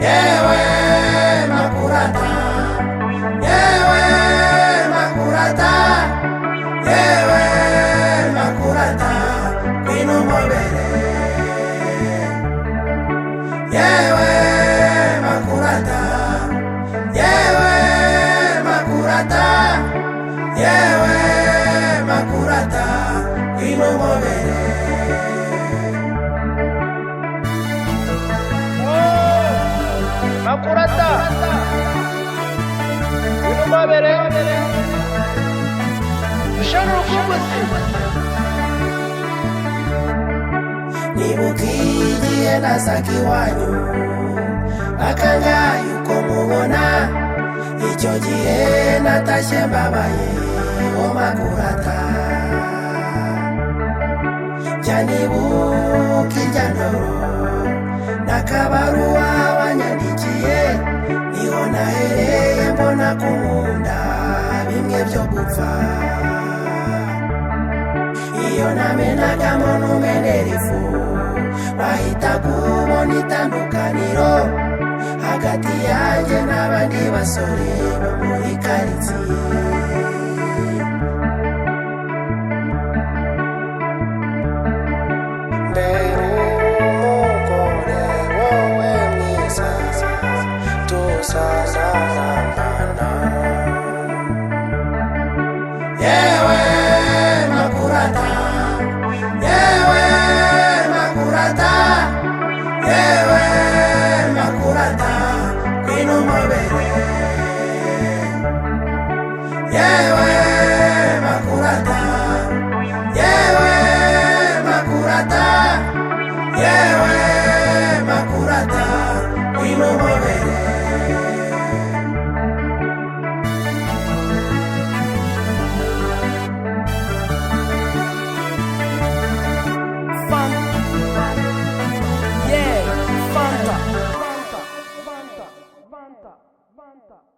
Yewe makurata, yewe makurata, yewe makurata, kwino mobere. Yewe makurata, yewe makurata, yewe makurata, kwino mobere. Makurata Wino mabere Ushobora kuguzi Nibuka igihe nazaga iwanyu bakanga yuko mubona, icyo gihe natashye mbabaye o makurata. Byanibuka irya ndoro n'akabaruwa wanyandikiye, niho nahereye mbona kumunda bimwe byo gupfa. Iyo namenagamo numenera ifu, wahita kubona itandukaniro hagati yanjye n'abandi basore bo muri karitsiye. Yewe makurata, yewe makurata, yewe makurata, kwino mobere. Yewe makurata, yewe makurata, yewe makurata, kwino mobere. Yeah, Fanta.